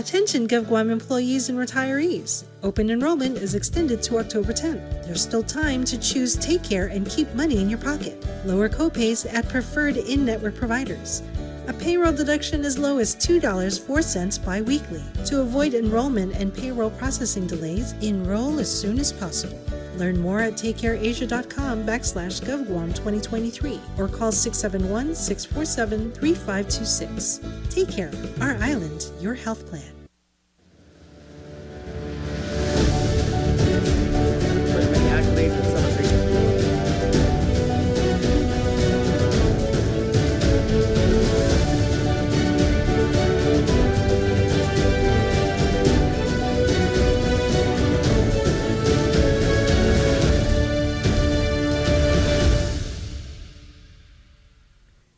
Attention GovGuam employees and retirees. Open enrollment is extended to October 10th. There's still time to choose Take Care and keep money in your pocket. Lower copays at preferred in-network providers. A payroll deduction as low as $2.04 bi-weekly. To avoid enrollment and payroll processing delays, enroll as soon as possible. Learn more at takecareasia.com/GovGuam 2023 or call 671-647-3526. Take Care, our island, your health plan.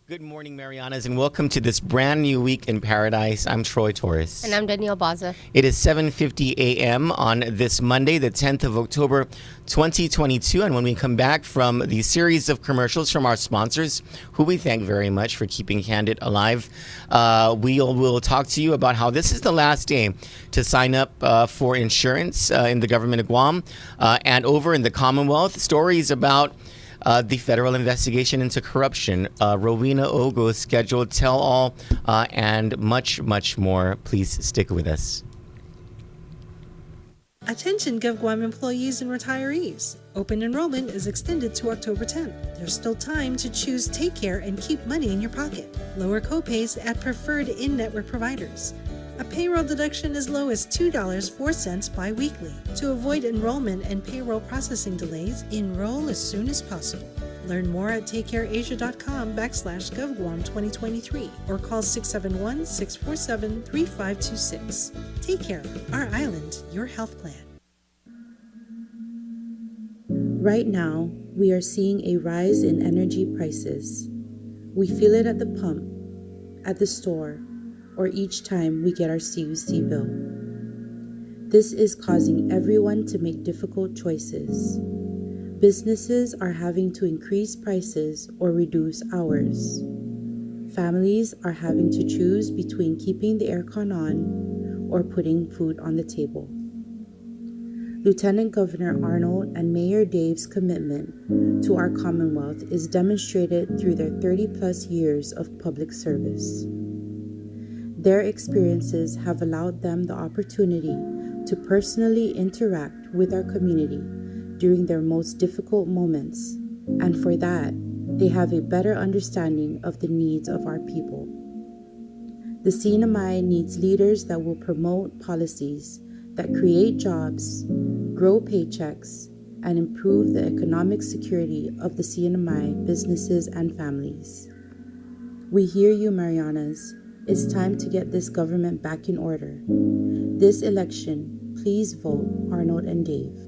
Good morning, Marianas, and welcome to this brand new week in paradise. I'm Troy Torres. And I'm Danielle Baza. It is 7:50 a.m. on this Monday, the 10th of October, 2022. And when we come back from the series of commercials from our sponsors, who we thank very much for keeping Kandit alive, we'll talk to you about how this is the last day to sign up for insurance in the government of Guam and over in the Commonwealth. Stories about the federal investigation into corruption, Rowina Ogo scheduled tell-all, and much, much more. Please stick with us. Attention GovGuam employees and retirees. Open enrollment is extended to October 10th. There's still time to choose Take Care and keep money in your pocket. Lower copays at preferred in-network providers. A payroll deduction as low as $2.04 bi-weekly. To avoid enrollment and payroll processing delays, enroll as soon as possible. Learn more at takecareasia.com/GovGuam 2023 or call 671-647-3526. Take Care, our island, your health plan. Right now, we are seeing a rise in energy prices. We feel it at the pump, at the store, or each time we get our CUC bill. This is causing everyone to make difficult choices. Businesses are having to increase prices or reduce hours. Families are having to choose between keeping the aircon on or putting food on the table. Lieutenant Governor Arnold and Mayor Dave's commitment to our Commonwealth is demonstrated through their 30-plus years of public service. Their experiences have allowed them the opportunity to personally interact with our community during their most difficult moments, and for that, they have a better understanding of the needs of our people. The CNMI needs leaders that will promote policies that create jobs, grow paychecks, and improve the economic security of the CNMI businesses and families. We hear you, Marianas. It's time to get this government back in order. This election, please vote Arnold and Dave.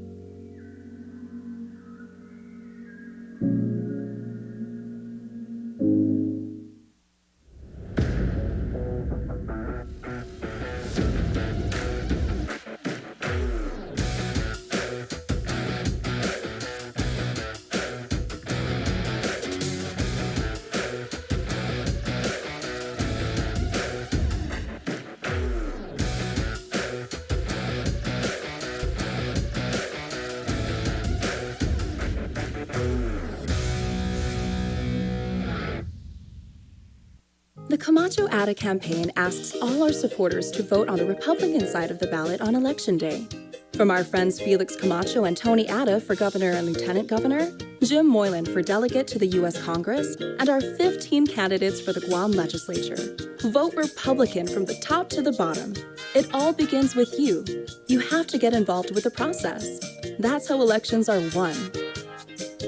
The Camacho Ada campaign asks all our supporters to vote on the Republican side of the ballot on Election Day. From our friends Felix Camacho and Tony Ada for governor and lieutenant governor, Jim Moylan for delegate to the U.S. Congress, and our 15 candidates for the Guam legislature. Vote Republican from the top to the bottom. It all begins with you. You have to get involved with the process. That's how elections are won.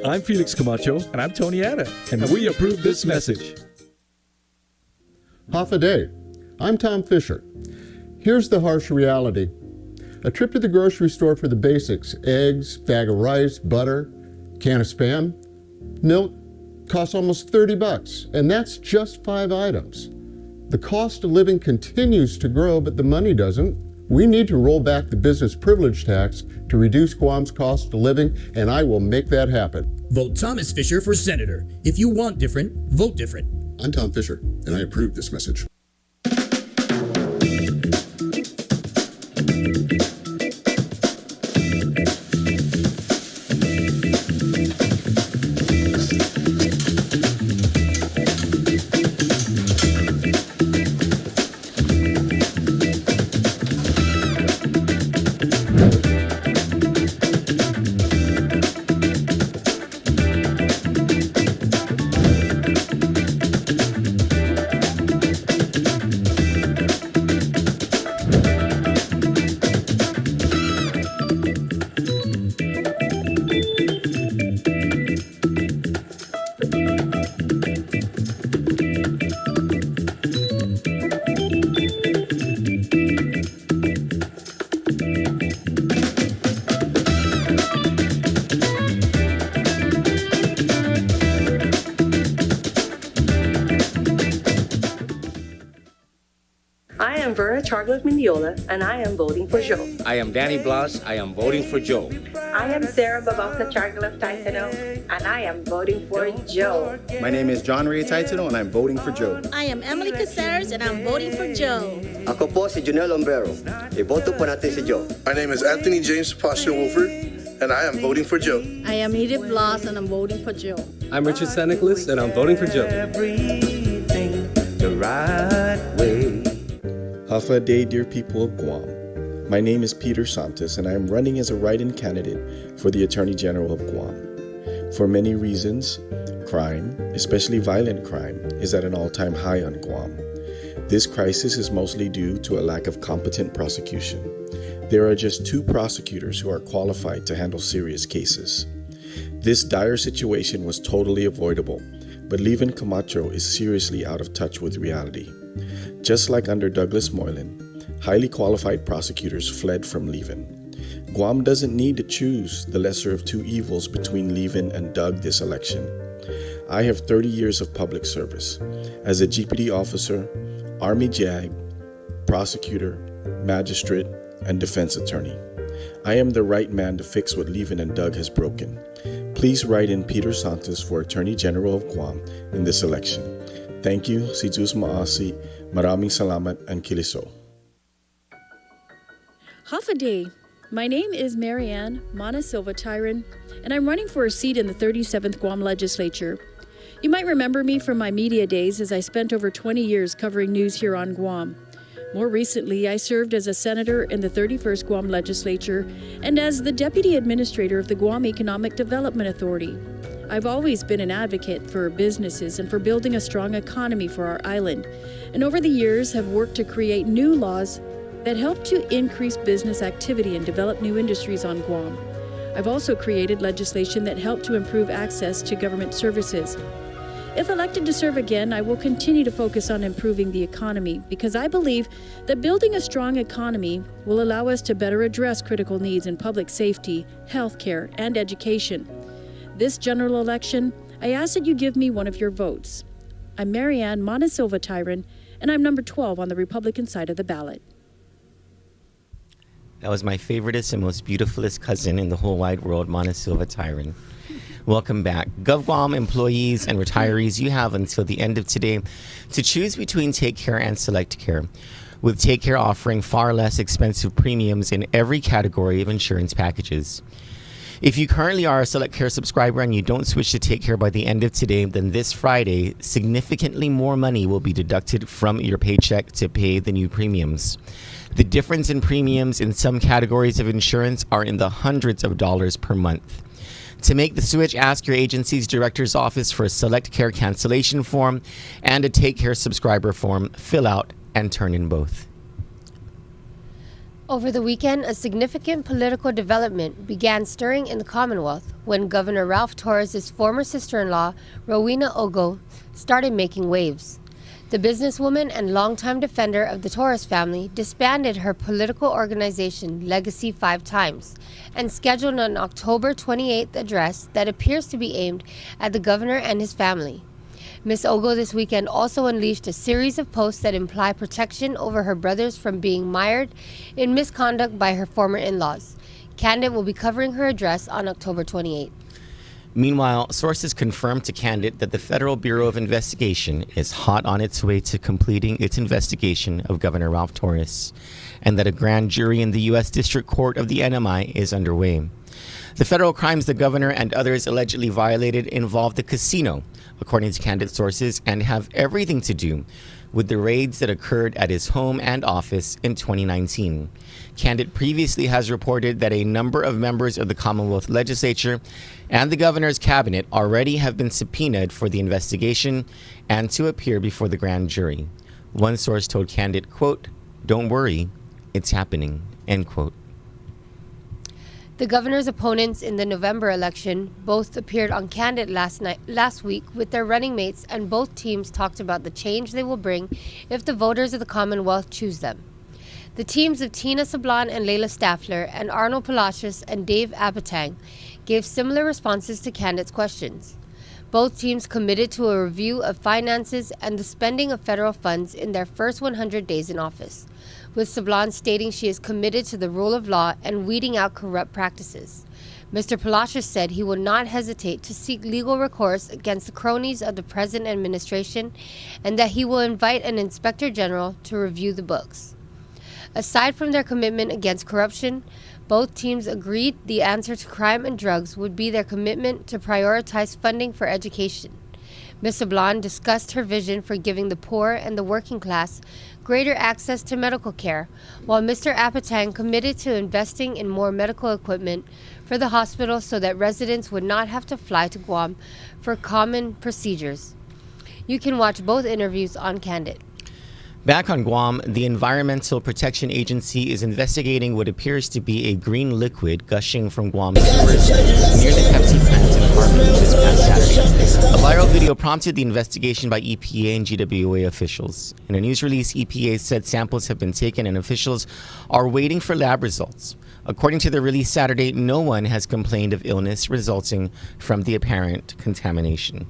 I'm Felix Camacho. And I'm Tony Ada. And we approve this message. Half a day. I'm Tom Fisher. Here's the harsh reality. A trip to the grocery store for the basics, eggs, bag of rice, butter, can of Spam, milk, costs almost $30, and that's just 5 items. The cost of living continues to grow, but the money doesn't. We need to roll back the business privilege tax to reduce Guam's cost of living, and I will make that happen. Vote Thomas Fisher for senator. If you want different, vote different. I'm Tom Fisher, and I approve this message. I am Vera Charlotte Mendiola, and I am voting for Joe. I am Danny Blas. I am voting for Joe. I am Sarah Babasa Charlotte Titano, and I am voting for Joe. My name is John Ray Titano, and I'm voting for Joe. I am Emily Caceres, and I'm voting for Joe. Ako po si Junel Lombero. Iboto po natin si Joe. My name is Anthony James Pasha Wolford, and I am voting for Joe. I am Edith Blas, and I'm voting for Joe. I'm Richard San Nicolas, and I'm voting for Joe. Everything the right way. Hafa Day, dear people of Guam. My name is Peter Santos, and I am running as a write-in candidate for the Attorney General of Guam. For many reasons, crime, especially violent crime, is at an all-time high on Guam. This crisis is mostly due to a lack of competent prosecution. There are just 2 prosecutors who are qualified to handle serious cases. This dire situation was totally avoidable, but Levin Camacho is seriously out of touch with reality. Just like under Douglas Moylan, highly qualified prosecutors fled from Levin. Guam doesn't need to choose the lesser of 2 evils between Levin and Doug this election. I have 30 years of public service as a GPD officer, Army JAG, prosecutor, magistrate, and defense attorney. I am the right man to fix what Levin and Doug has broken. Please write in Peter Santos for Attorney General of Guam in this election. Thank you, si Diyos maasi, maraming salamat, and kiliso. Hafa Day. My name is Marianne Mana Silva Tyron, and I'm running for a seat in the 37th Guam Legislature. You might remember me from my media days, as I spent over 20 years covering news here on Guam. More recently, I served as a senator in the 31st Guam Legislature and as the deputy administrator of the Guam Economic Development Authority. I've always been an advocate for businesses and for building a strong economy for our island, and over the years have worked to create new laws that help to increase business activity and develop new industries on Guam. I've also created legislation that helped to improve access to government services. If elected to serve again, I will continue to focus on improving the economy, because I believe that building a strong economy will allow us to better address critical needs in public safety, healthcare, and education. This general election, I ask that you give me one of your votes. I'm Marianne Mana Silva Tyron, and I'm number 12 on the Republican side of the ballot. That was my favoriteest and most beautifulest cousin in the whole wide world, Mana Silva Tyron. Welcome back. GovGuam employees and retirees, you have until the end of today to choose between Take Care and Select Care, with Take Care offering far less expensive premiums in every category of insurance packages. If you currently are a Select Care subscriber and you don't switch to Take Care by the end of today, then this Friday, significantly more money will be deducted from your paycheck to pay the new premiums. The difference in premiums in some categories of insurance are in the hundreds of dollars per month. To make the switch, ask your agency's director's office for a Select Care cancellation form and a Take Care subscriber form. Fill out and turn in both. Over the weekend, a significant political development began stirring in the Commonwealth when Governor Ralph Torres' former sister-in-law, Rowina Ogo, started making waves. The businesswoman and longtime defender of the Torres family disbanded her political organization, Legacy 5 times, and scheduled an October 28th address that appears to be aimed at the governor and his family. Ms. Ogo this weekend also unleashed a series of posts that imply protection over her brothers from being mired in misconduct by her former in-laws. Kandit will be covering her address on October 28th. Meanwhile, sources confirmed to Kandit that the Federal Bureau of Investigation is hot on its way to completing its investigation of Governor Ralph Torres, and that a grand jury in the U.S. District Court of the NMI is underway. The federal crimes the governor and others allegedly violated involve the casino, according to Kandit sources, and have everything to do with the raids that occurred at his home and office in 2019. Kandit previously has reported that a number of members of the Commonwealth Legislature and the governor's cabinet already have been subpoenaed for the investigation and to appear before the grand jury. One source told Kandit, quote, "Don't worry, it's happening," end quote. The governor's opponents in the November election both appeared on Kandit last week with their running mates, and both teams talked about the change they will bring if the voters of the Commonwealth choose them. The teams of Tina Sablan and Layla Staffler and Arnold Palacios and Dave Apatang gave similar responses to Kandit's questions. Both teams committed to a review of finances and the spending of federal funds in their first 100 days in office, with Sablan stating she is committed to the rule of law and weeding out corrupt practices. Mr. Palacios said he will not hesitate to seek legal recourse against the cronies of the present administration and that he will invite an inspector general to review the books. Aside from their commitment against corruption, both teams agreed the answer to crime and drugs would be their commitment to prioritize funding for education. Ms. Sablan discussed her vision for giving the poor and the working class greater access to medical care, while Mr. Apatang committed to investing in more medical equipment for the hospital so that residents would not have to fly to Guam for common procedures. You can watch both interviews on Kandit. Back on Guam, the Environmental Protection Agency is investigating what appears to be a green liquid gushing from Guam's sewers near the Pepsi plant in Harmon this past Saturday. A viral video prompted the investigation by EPA and GWA officials. In a news release, EPA said samples have been taken and officials are waiting for lab results. According to the release Saturday, no one has complained of illness resulting from the apparent contamination.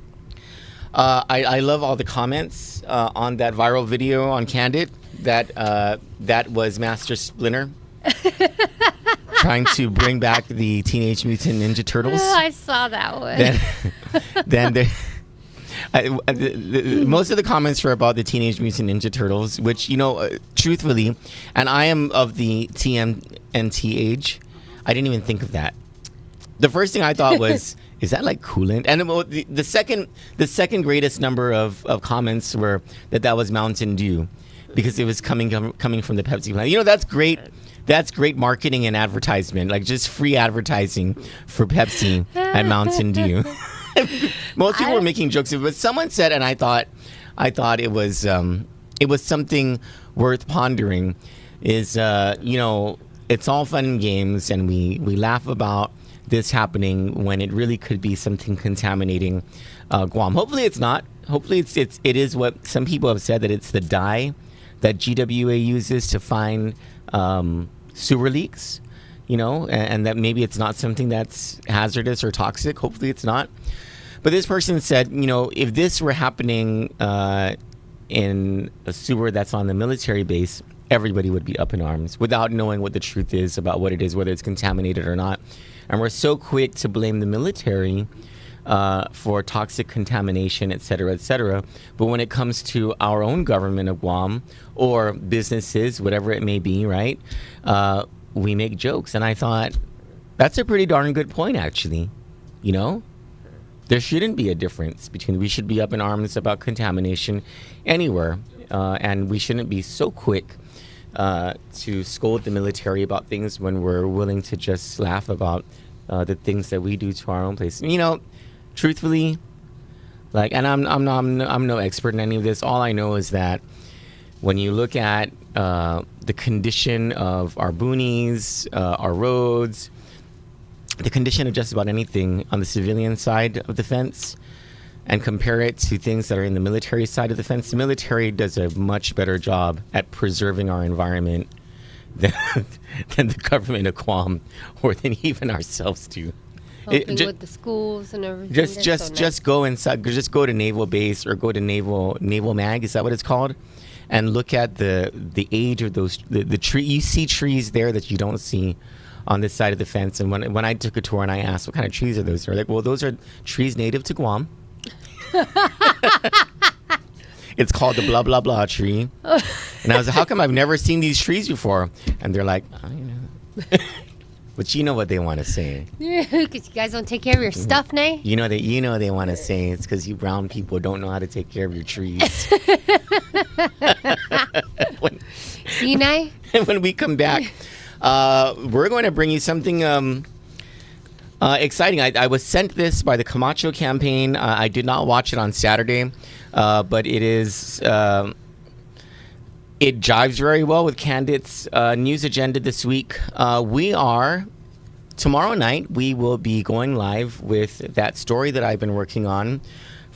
I love all the comments on that viral video on Kandit. That was Master Splinter trying to bring back the Teenage Mutant Ninja Turtles. I saw that one. Then most of the comments were about the Teenage Mutant Ninja Turtles, which, truthfully, and I am of the TMNT age, I didn't even think of that. The first thing I thought was, is that like coolant? And the second greatest number of comments were that was Mountain Dew, because it was coming from the Pepsi plant. That's great. That's great marketing and advertisement, like just free advertising for Pepsi and Mountain Dew. Most people were making jokes, but someone said, and I thought it was something worth pondering. Is it's all fun and games, and we laugh about this happening when it really could be something contaminating Guam. Hopefully it's not. Hopefully it is what some people have said, that it's the dye that GWA uses to find sewer leaks, and that maybe it's not something that's hazardous or toxic. Hopefully it's not. But this person said, if this were happening in a sewer that's on the military base, everybody would be up in arms without knowing what the truth is about what it is, whether it's contaminated or not. And we're so quick to blame the military for toxic contamination, et cetera, et cetera. But when it comes to our own government of Guam or businesses, whatever it may be, right, we make jokes. And I thought, that's a pretty darn good point, actually. There shouldn't be a difference between, we should be up in arms about contamination anywhere. And we shouldn't be so quick to scold the military about things when we're willing to just laugh about the things that we do to our own place. Truthfully, and I'm no expert in any of this. All I know is that when you look at the condition of our boonies, our roads, the condition of just about anything on the civilian side of the fence, and compare it to things that are in the military side of the fence, the military does a much better job at preserving our environment than the government of Guam, or than even ourselves do. Helping with the schools and everything. Just go inside. Just go to Naval Base or go to Naval Mag. Is that what it's called? And look at the age of those the tree. You see trees there that you don't see on this side of the fence. And when I took a tour and I asked, what kind of trees are those? They're like, well, those are trees native to Guam. It's called the blah blah blah tree. And I was like, how come I've never seen these trees before? And they're like, but you know what they want to say. Because you guys don't take care of your stuff, Nay. You know they want to say it's because you brown people don't know how to take care of your trees. See, Nay? When we come back, we're going to bring you something exciting. I was sent this by the Camacho campaign. I did not watch it on Saturday, but it is it jives very well with Kandit's news agenda this week. Tomorrow night, we will be going live with that story that I've been working on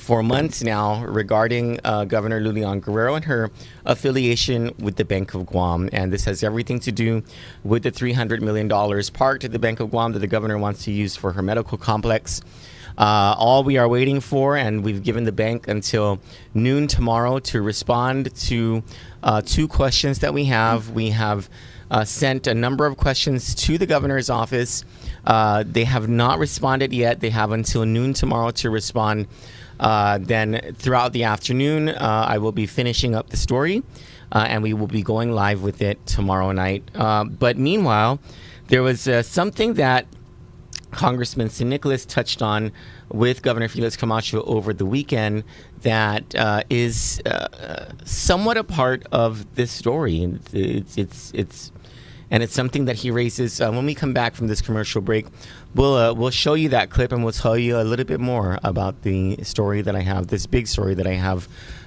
for months now regarding Governor Lulian Guerrero and her affiliation with the Bank of Guam. And this has everything to do with the $300 million parked at the Bank of Guam that the governor wants to use for her medical complex. All we are waiting for, and we've given the bank until noon tomorrow to respond to 2 questions that we have. We have sent a number of questions to the governor's office. They have not responded yet. They have until noon tomorrow to respond. Then throughout the afternoon, I will be finishing up the story, and we will be going live with it tomorrow night. But meanwhile, there was something that Congressman San Nicolas touched on with Governor Felix Camacho over the weekend that is somewhat a part of this story. And it's something that he raises when we come back from this commercial break. We'll show you that clip, and we'll tell you a little bit more about the story that I have, this big story that I have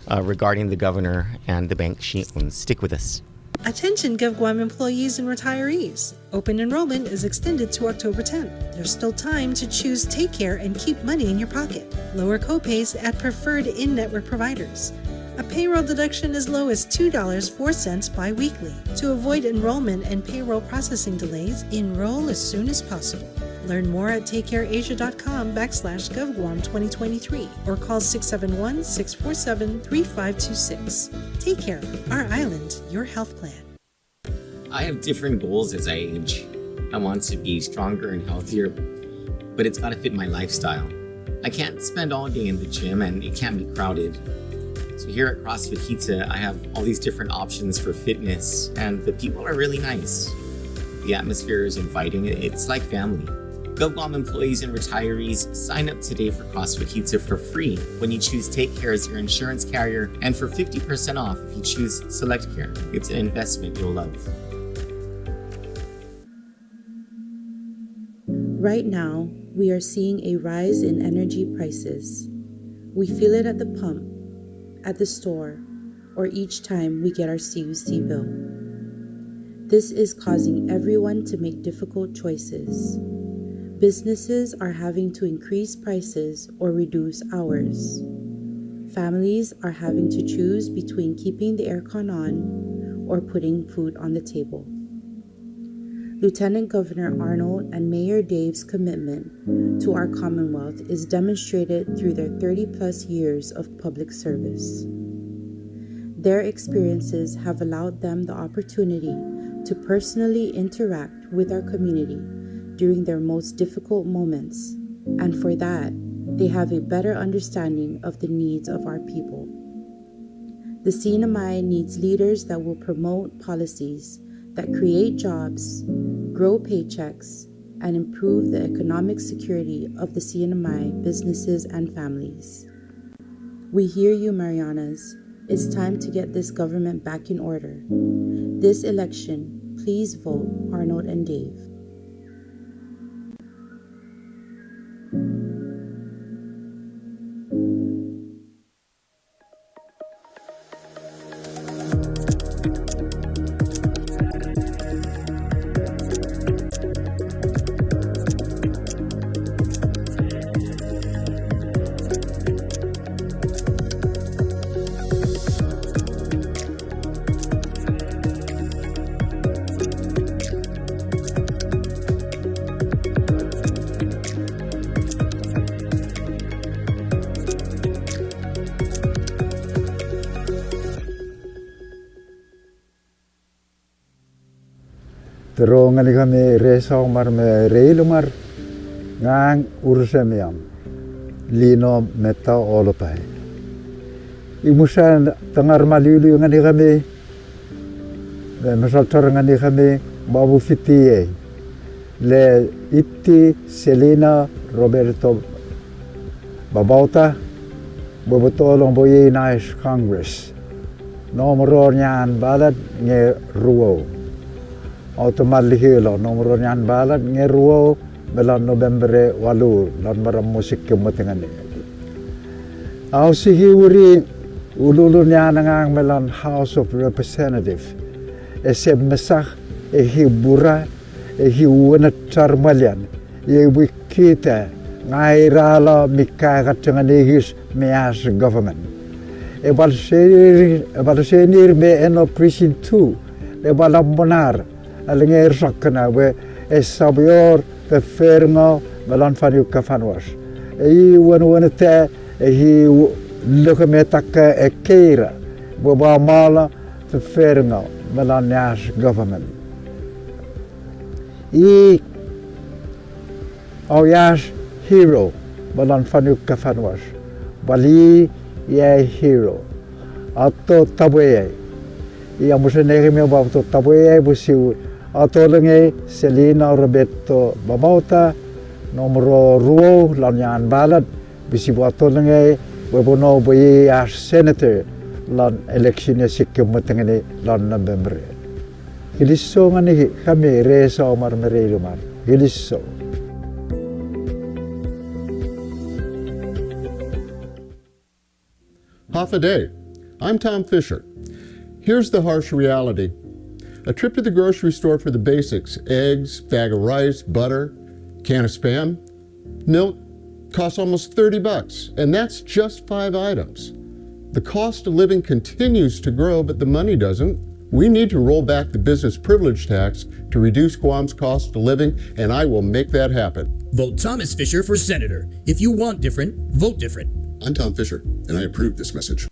regarding the governor and the bank she owns. Stick with us. Attention GovGuam employees and retirees. Open enrollment is extended to October 10th. There's still time to choose Take Care and keep money in your pocket. Lower copays at preferred in-network providers. A payroll deduction as low as $2.04 bi-weekly. To avoid enrollment and payroll processing delays, enroll as soon as possible. Learn more at takecareasia.com/GovGuam2023 or call 671-647-3526. Take Care, our island, your health plan. I have different goals as I age. I want to be stronger and healthier, but it's got to fit my lifestyle. I can't spend all day in the gym, and it can't be crowded. So here at CrossFit Pizza, I have all these different options for fitness, and the people are really nice. The atmosphere is inviting. It's like family. GovGuam employees and retirees, sign up today for CrossFit Pizza for free when you choose Take Care as your insurance carrier, and for 50% off if you choose Select Care. It's an investment you'll love. Right now, we are seeing a rise in energy prices. We feel it at the pump, at the store, or each time we get our CUC bill. This is causing everyone to make difficult choices. Businesses are having to increase prices or reduce hours. Families are having to choose between keeping the aircon on or putting food on the table. Lieutenant Governor Arnold and Mayor Dave's commitment to our Commonwealth is demonstrated through their 30-plus years of public service. Their experiences have allowed them the opportunity to personally interact with our community during their most difficult moments, and for that, they have a better understanding of the needs of our people. The CNMI needs leaders that will promote policies that create jobs, grow paychecks, and improve the economic security of the CNMI businesses and families. We hear you, Marianas. It's time to get this government back in order. This election, please vote Arnold and Dave. Terong ani kami resong mar me reilumar ngang ursemiam lino meta olopai. Imusan tangar maliulu ngani kami masal ngani kami babu fiti le iti Selena Roberto Babauta bobotolong boye nice Congress nomor nyan balad nge ruo automatically nomor nyan balad nge ruo belan November 8 lan maram musik kemutingan au sihi uri ululu nyan ngang melan House of Representative eseb mesah hibura hiwana charmalian ye wikita ngairala mikagat dengan his meas government ebal senir be eno precinct 2 ebal abonar alnger sakna we esabior te fermo melan fanu kafanwas I wanawante hi lukametaka e keira baba mala te feringa Melania's government. I Auya's hero Melan fanuka fanwas. Bali ye hero. Ato tabwe. I amusenegi me bato tabwe busiu. Ato lenge Selina Roberto Babauta nomor 2 lanyan balad bisibu ato lenge webono boy as senator lan election sikkim matengene lan November. Gilisso ngani kami resa omar merelu mar. Gilisso. Half a day. I'm Tom Fisher. Here's the harsh reality. A trip to the grocery store for the basics, eggs, bag of rice, butter, can of Spam, milk, costs almost $30, and that's just 5 items. The cost of living continues to grow, but the money doesn't. We need to roll back the business privilege tax to reduce Guam's cost of living, and I will make that happen. Vote Thomas Fisher for senator. If you want different, vote different. I'm Tom Fisher, and I approve this message.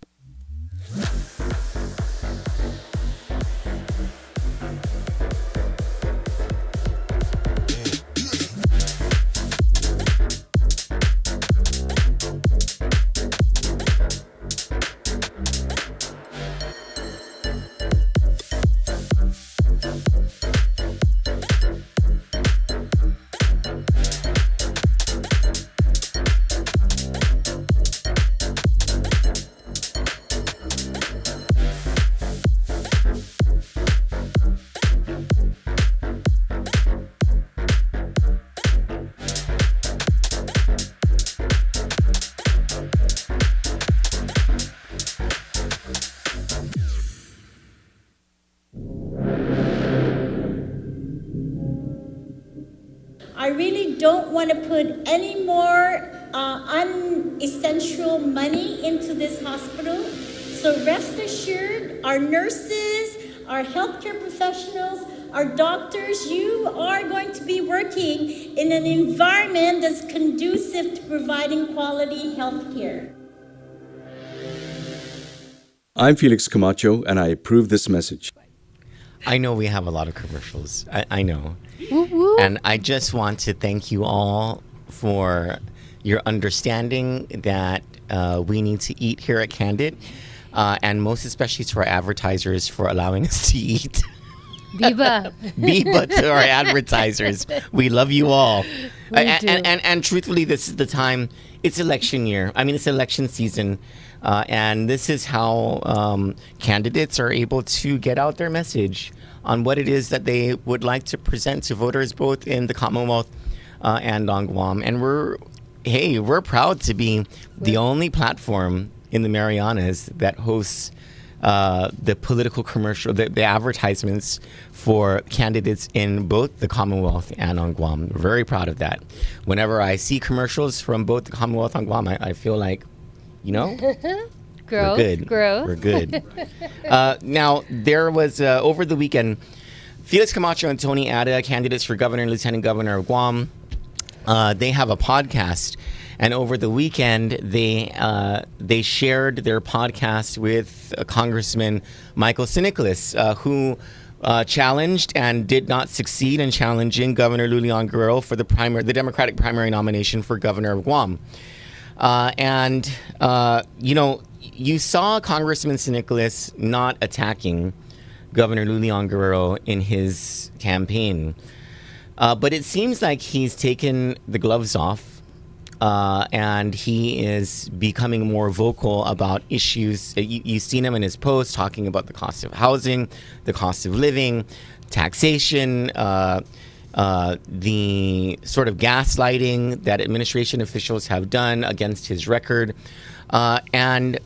I really don't want to put any more unessential money into this hospital. So rest assured, our nurses, our healthcare professionals, our doctors, you are going to be working in an environment that's conducive to providing quality healthcare. I'm Felix Camacho, and I approve this message. I know we have a lot of commercials. I know. Woo woo. And I just want to thank you all for your understanding that we need to eat here at Kandit, and most especially to our advertisers for allowing us to eat. Viva. Viva to our advertisers. We love you all. We do. And truthfully, this is the time. It's election year. I mean, it's election season. And this is how candidates are able to get out their message on what it is that they would like to present to voters both in the Commonwealth and on Guam. And we're proud to be the only platform in the Marianas that hosts the political commercial, the advertisements for candidates in both the Commonwealth and on Guam. We're very proud of that. Whenever I see commercials from both the Commonwealth and Guam, I feel like, you know, Growth, we're good. growth. We're good. Now, there was, over the weekend, Felix Camacho and Tony Ada, candidates for governor and lieutenant governor of Guam, they have a podcast. And over the weekend, they shared their podcast with Congressman Michael Sinicolas, who challenged and did not succeed in challenging Governor Lulian Guerrero for the Democratic primary nomination for governor of Guam. You know, you saw Congressman Sinicolas not attacking Governor Lulian Guerrero in his campaign. But it seems like he's taken the gloves off. And he is becoming more vocal about issues. You've seen him in his posts talking about the cost of housing, the cost of living, taxation, the sort of gaslighting that administration officials have done against his record. And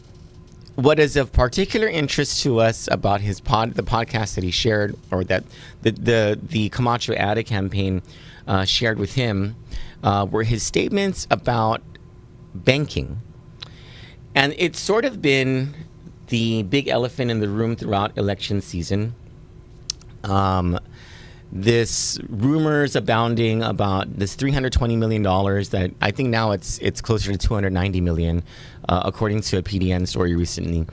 what is of particular interest to us about the podcast that he shared, or that the Camacho Ada campaign shared with him, were his statements about banking. And it's sort of been the big elephant in the room throughout election season. this rumors abounding about this $320 million that I think now it's closer to $290 million, according to a PDN story recently,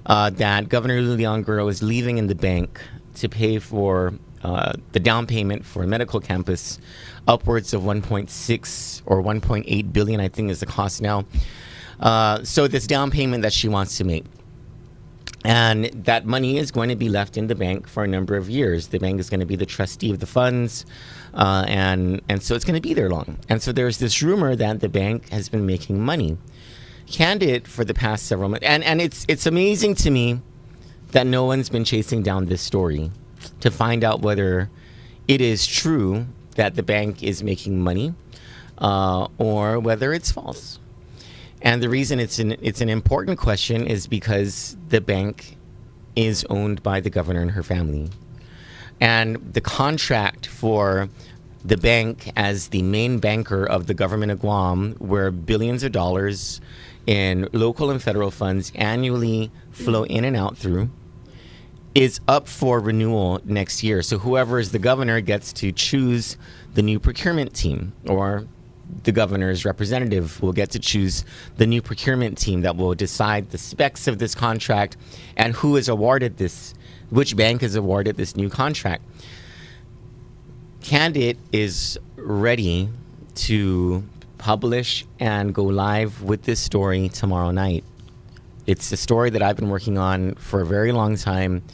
that Governor Leon Guerrero is leaving in the bank to pay for the down payment for a medical campus, upwards of 1.6 or 1.8 billion, I think is the cost now. So this down payment that she wants to make. And that money is going to be left in the bank for a number of years. The bank is going to be the trustee of the funds, and so it's going to be there long. And so there's this rumor that the bank has been making money. Kandit for the past several months, and it's amazing to me that no one's been chasing down this story to find out whether it is true that the bank is making money, or whether it's false. And the reason it's an important question is because the bank is owned by the governor and her family. And the contract for the bank as the main banker of the government of Guam, where billions of dollars in local and federal funds annually flow in and out through, is up for renewal next year. So whoever is the governor gets to choose the new procurement team, or the governor's representative will get to choose the new procurement team that will decide the specs of this contract and who is awarded this, which bank is awarded this new contract. Kandit is ready to publish and go live with this story tomorrow night. It's a story that I've been working on for a very long time,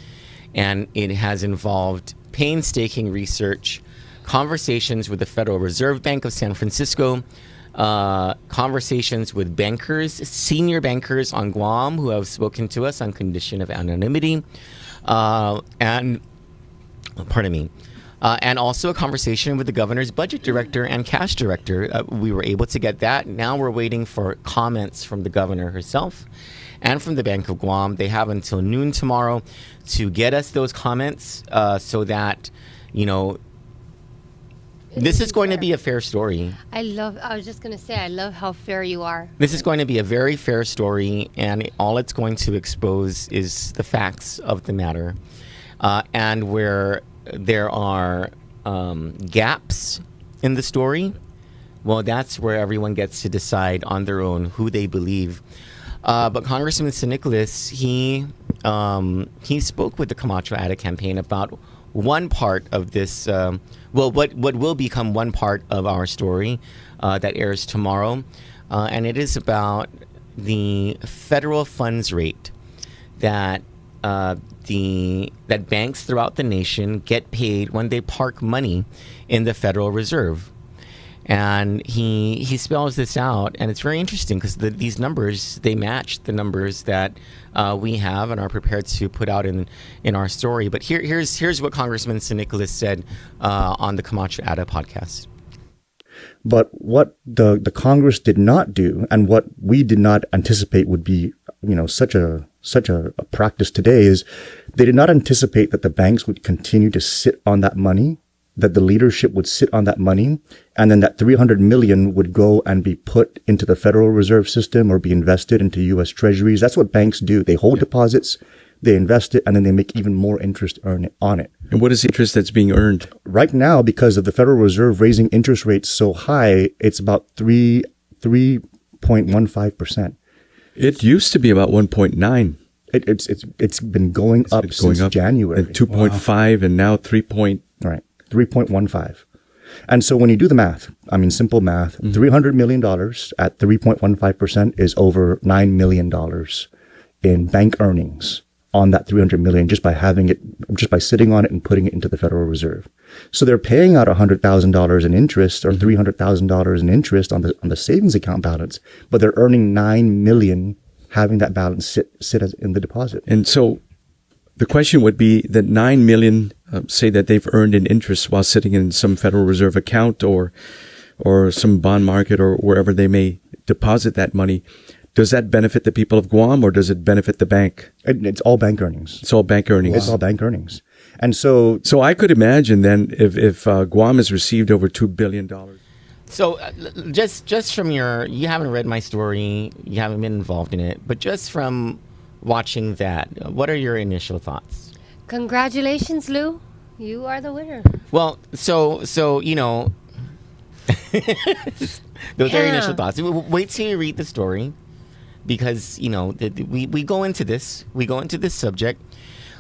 and it has involved painstaking research, conversations with the Federal Reserve Bank of San Francisco, conversations with bankers, senior bankers on Guam who have spoken to us on condition of anonymity, and also a conversation with the governor's budget director and cash director. We were able to get that. Now we're waiting for comments from the governor herself and from the Bank of Guam. They have until noon tomorrow to get us those comments, so that, this is going to be a fair story. I was just going to say, I love how fair you are. This is going to be a very fair story, and all it's going to expose is the facts of the matter. And where there are gaps in the story, well, that's where everyone gets to decide on their own who they believe. But Congressman San Nicolas, he spoke with the Camacho Ada campaign about one part of this, what will become one part of our story that airs tomorrow. And it is about the federal funds rate that that banks throughout the nation get paid when they park money in the Federal Reserve. And he spells this out, and it's very interesting because these numbers, they match the numbers that we have and are prepared to put out in our story. But here's what Congressman San Nicolas said on the Camacho Ada podcast. But what the Congress did not do, and what we did not anticipate would be, such a practice today, is they did not anticipate that the banks would continue to sit on that money, that the leadership would sit on that money, and then that $300 million would go and be put into the Federal Reserve System or be invested into U.S. Treasuries. That's what banks do. They hold deposits, they invest it, and then they make even more interest on it. And what is the interest that's being earned? Right now, because of the Federal Reserve raising interest rates so high, it's about 3.15%. It used to be about 1.9. It's been going up since January. And 2.5 and now 3. Right. 3.15. And so when you do the math, simple math, $300 million at 3.15% is over $9 million in bank earnings on that $300 million just by sitting on it and putting it into the Federal Reserve. So they're paying out $100,000 in interest or $300,000 in interest on the savings account balance, but they're earning $9 million having that balance sit as in the deposit. And so the question would be that $9 million, say that they've earned in interest while sitting in some Federal Reserve account or some bond market or wherever they may deposit that money. Does that benefit the people of Guam, or does it benefit the bank? It's all bank earnings. It's all bank earnings. Wow. It's all bank earnings. And so I could imagine then if Guam has received over $2 billion. So just from you haven't read my story, you haven't been involved in it, but just from watching that, what are your initial thoughts? Congratulations, Lou. You are the winner. Well, so those are your initial thoughts. Wait till you read the story, because we go into this. We go into this subject.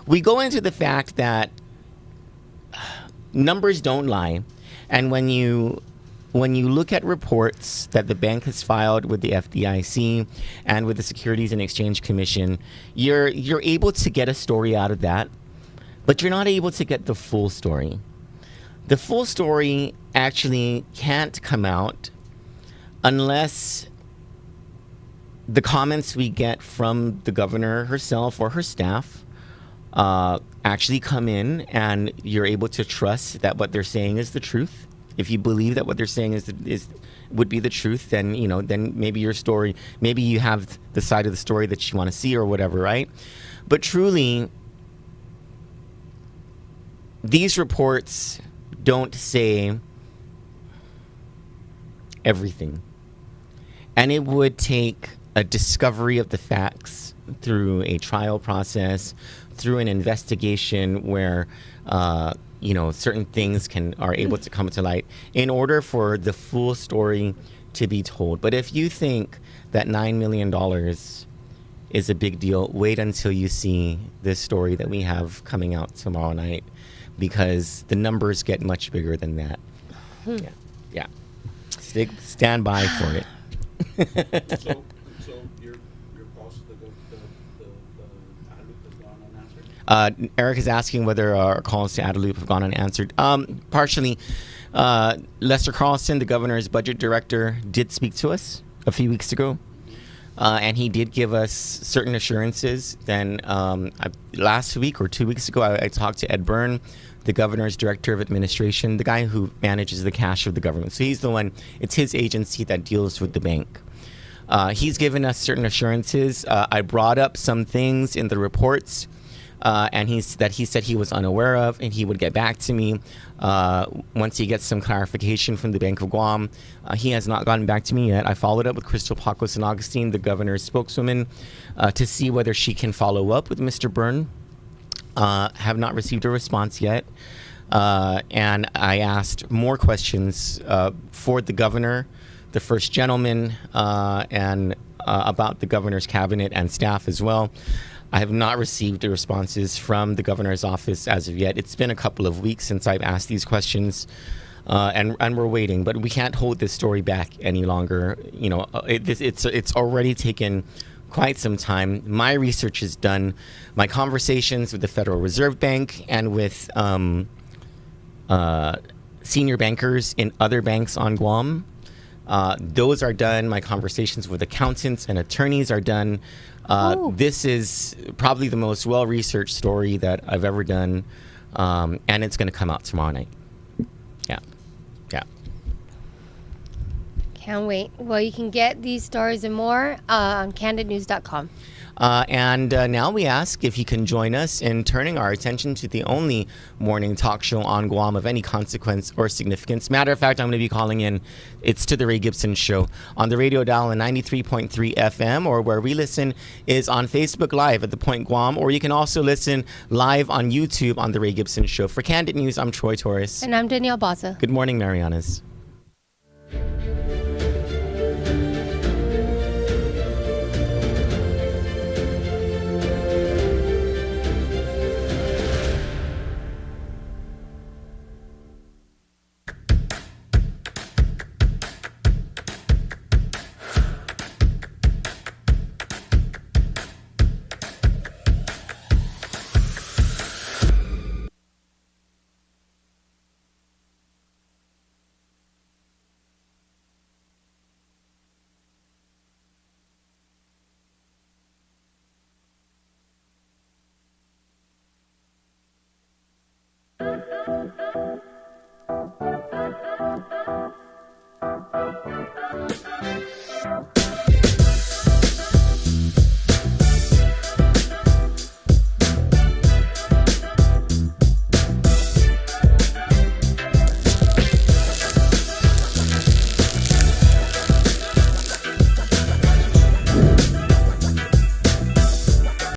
We go into the fact that numbers don't lie, and when you look at reports that the bank has filed with the FDIC and with the Securities and Exchange Commission, you're able to get a story out of that, but you're not able to get the full story. The full story actually can't come out unless the comments we get from the governor herself or her staff actually come in, and you're able to trust that what they're saying is the truth. If you believe that what they're saying would be the truth, then then maybe your story, maybe you have the side of the story that you want to see or whatever, right? But truly, these reports don't say everything, and it would take a discovery of the facts through a trial process, through an investigation where certain things are able to come to light in order for the full story to be told. But if you think that $9 million is a big deal, wait until you see this story that we have coming out tomorrow night, because the numbers get much bigger than that. Yeah. Stand by for it. So your calls to the Adelup has gone unanswered? Eric is asking whether our calls to Adelup have gone unanswered. Partially. Lester Carlson, the governor's budget director, did speak to us a few weeks ago. And he did give us certain assurances. Then last week or 2 weeks ago, I talked to Ed Byrne, the governor's director of administration, the guy who manages the cash of the government. So he's the one, it's his agency that deals with the bank. He's given us certain assurances. I brought up some things in the reports and he said he was unaware of, and he would get back to me once he gets some clarification from the Bank of Guam. He has not gotten back to me yet. I followed up with Crystal Paco San Augustine, the governor's spokeswoman, to see whether she can follow up with Mr. Byrne. Have not received a response yet. And I asked more questions for the governor, the first gentleman, and about the governor's cabinet and staff as well. I have not received the responses from the governor's office as of yet. It's been a couple of weeks since I've asked these questions, and we're waiting. But we can't hold this story back any longer. It's already taken quite some time. My research is done. My conversations with the Federal Reserve Bank and with senior bankers in other banks on Guam, those are done. My conversations with accountants and attorneys are done. This is probably the most well-researched story that I've ever done, and it's going to come out tomorrow night. Yeah. Can't wait. Well, you can get these stories and more on candidnews.com. And now we ask if you can join us in turning our attention to the only morning talk show on Guam of any consequence or significance. Matter of fact, I'm going to be calling in. It's to the Ray Gibson Show on the radio dial on 93.3 FM, or where we listen is on Facebook Live at The Point Guam, or you can also listen live on YouTube on the Ray Gibson Show. For Kandit News, I'm Troy Torres. And I'm Danielle Baza. Good morning, Marianas.